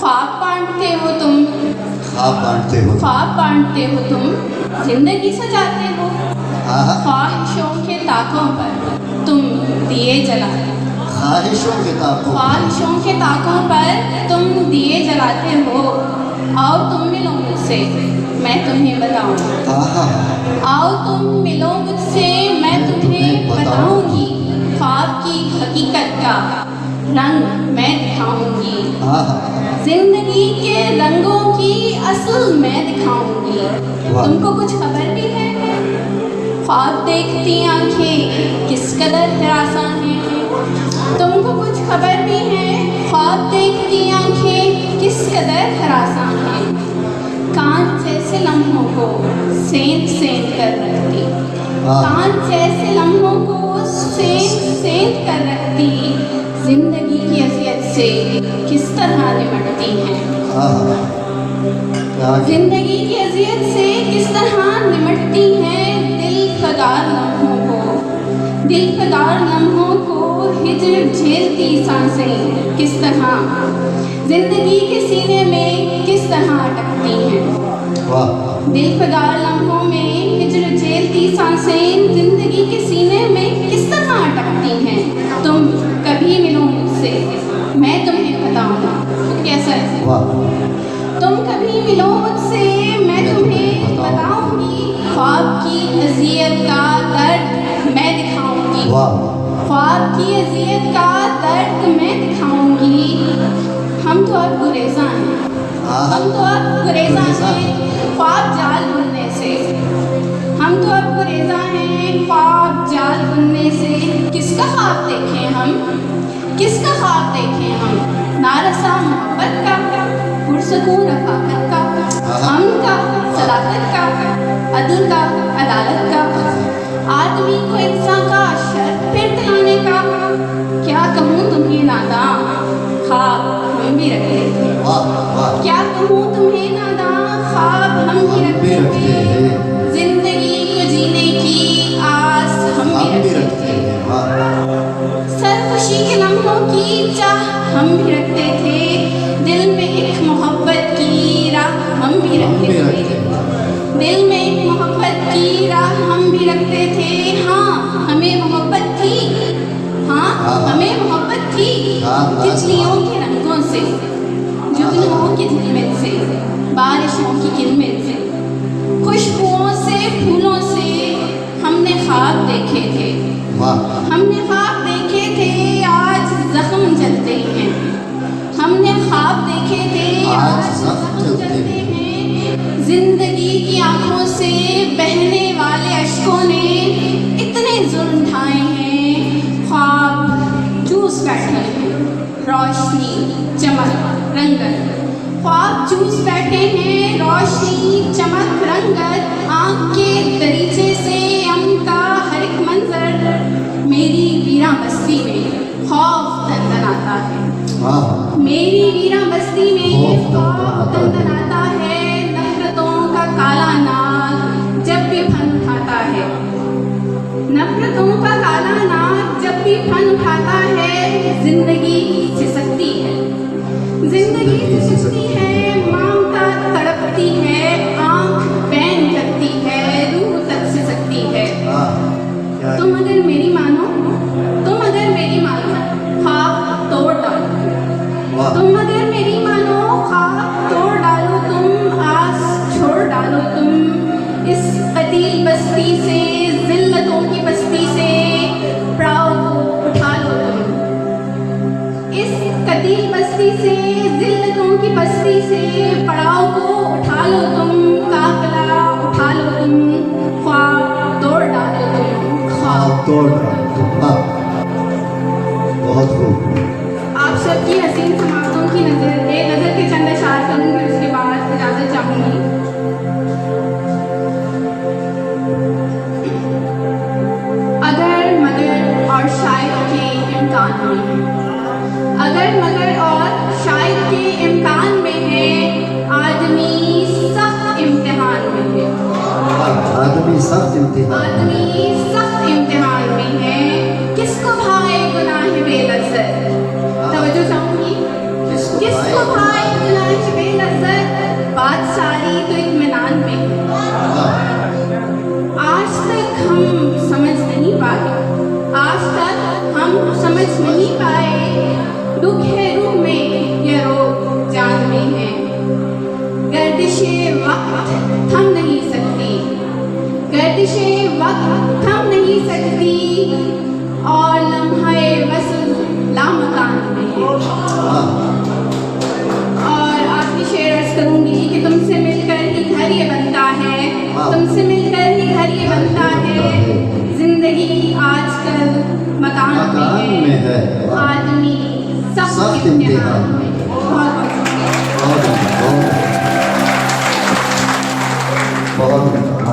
ख्वाब बांटते हो तुम, ख्वाब बांटते हो, ख्वाब बांटते हो तुम, जिंदगी सजाते हो। हाँ, ख्वाहिशों के ताकों पर तुम दिए जलाते हो, ख्वाहिशों के ताकों, ख्वाहिशों के ताकों पर तुम दिए जलाते हो। आओ तुम मिलो मुझसे, मैं तुम्हें बताऊं। आओ तुम मिलो मुझसे, मैं तुम्हें बताऊंगी। ख्वाब की हकीकत का रंग मैं दिखाऊंगी, जिंदगी के रंगों की असल मैं दिखाऊंगी। तुमको कुछ खबर भी है, ख्वाब देखती आंखें किस कदर हरासा हैं। तुमको कुछ खबर भी है, ख्वाब देखती आंखें किस कदर हरासा हैं। कांच जैसे लम्हों को सेंध सेंध कर रखती, कांच जैसे लम्हों को सेंध सेंध कर रखती, जिंदगी की अज़ियत से किस तरह निमटती हैं। जिंदगी की अज़ियत से किस तरह निमटती हैं। दिलफगार लम्हों को, दिलफगार लम्हों को हिज्र झेलती सांसें किस तरह जिंदगी के सीने में किस तरह अटकती हैं। दिलफगार लम्हों में हिज्र झेलती सांसें जिंदगी के सीने में किस तरह अटकती हैं। तुम कभी मिलो मुझसे, मैं तुम्हें बताऊंगा कैसा है। तुम कभी मिलो मुझसे, मैं तुम्हें बताऊंगी। ख्वाब की अज़ियत का दर्द मैं दिखाऊंगी, ख्वाब की अज़ियत का दर्द मैं दिखाऊंगी। हम तो अब गुरेज़ा हैं, हम तो अब गुरेज़ा हैं ख्वाब जाल बुनने से। हम तो अब गुरेज़ा हैं ख्वाब जाल बुनने से। किसका ख्वाब देखें हम, किसका ख्वाब देखें हम। नारसा मोहब्बत का, पुरसकून रफ़ाक़त का, अमन का, सलामत का, अदल का, अदालत का, आदमी को इंसान का शर्फ फिर दिलाने का। क्या कहूँ तुम्हें नादां, ख्वाब हम भी रखते थे। क्या कहूँ तुम्हें नादां, ख्वाब हम भी रखते थे। जिंदगी को जीने की आस हम भी रखते थे। सरखुशी के लम्हों की चाह हम भी रखते थे। दिल में एक मोहब्बत की राह हम भी रखते थे। दिल में एक मोहब्बत की राह हम भी रखते थे। हाँ हमें मोहब्बत थी, हाँ हमें मोहब्बत थी। तितलियों के रंगों से, जुगनुओं की झिलमिल से, बारिशों की किलमिल से, खुशबुओं से, फूलों से हमने ख्वाब देखे थे। हमने ख्वाब देखे थे, आज जख्म जलते हैं। हमने ख्वाब देखे थे, आज जख्म जलते हैं। जिंदगी की आंखों से बहने वाले अश्कों ने इतने जुल्म ढाए हैं। ख्वाब चूस बैठे हैं रोशनी चमक रंगत, ख्वाब चूस बैठे हैं रोशनी चमक रंगत। आँख के दरीचे से अमन का हर एक मंजर मेरी वीरा बस्ती में खौफ दंदनाता है। मेरी वीरा बस्ती में खौफ दंदनाता है। नफरतों का काला नाग जब भी फन उठाता है, नफरतों का काला नाग जब भी फन उठाता है। जिंदगी सिसकती है, जिंदगी सिसकती है। ममता तड़पती है, आँख बैन करती है, रूह तक सिसकती है। तुम अगर मेरी मानो, तुम अगर मेरी मानो, ख्वाब तोड़ डालो। तुम अगर मेरी मानो, ख्वाब तोड़ डालो। तुम आस छोड़ डालो। तुम इस कतील बस्ती से, जिल्लतों की बस्ती से पड़ाव को उठा लो। तुम इस कतील बस्ती से, जिल्लतों की बस्ती से पड़ाव को उठा लो। तुम काफिला उठा लो। तुम ख्वाब तोड़ डालो। तुम ख्वाब तोड़ डालो। बहुत खूब। आप सबकी हसीन समातों की नज़र के चंद अशार करूँगी, उसके बाद इजाज़त चाहूँगी। अगर मगर और शायद के इम्कान में है, अगर मगर और शायद के इम्कान में है, आदमी सख्त इम्तिहान में है। आदमी सख्त इम्तिहान, आदमी सख्त इम्तिहान में है। किसको भाए गुनाह बेलज़्ज़त, तवज्जो चाहूँगी। किसको भाए इतना ही बेलज़्ज़त, बात सारी तो इत्मीनान में है। वाह, आज तक हम समझ नहीं पाए, आज तक हम समझ नहीं पाए, दुख है रूह में, यह रोग जान में है। गर्दिशे वक्त थम नहीं सकती, गर्दिशे वक्त थम नहीं सकती, और लम्हे वस्ल लामकान में है। वाह, और आखिरी शेर अर्ज करूंगी कि तुमसे मिलकर ही घर ये बनता है, तुमसे मिलकर ही घर ये बनता है। जिंदगी आजकल मकान मकान में में है, है। आदमी सख्त सख्त इम्तिहान इम्तिहान में।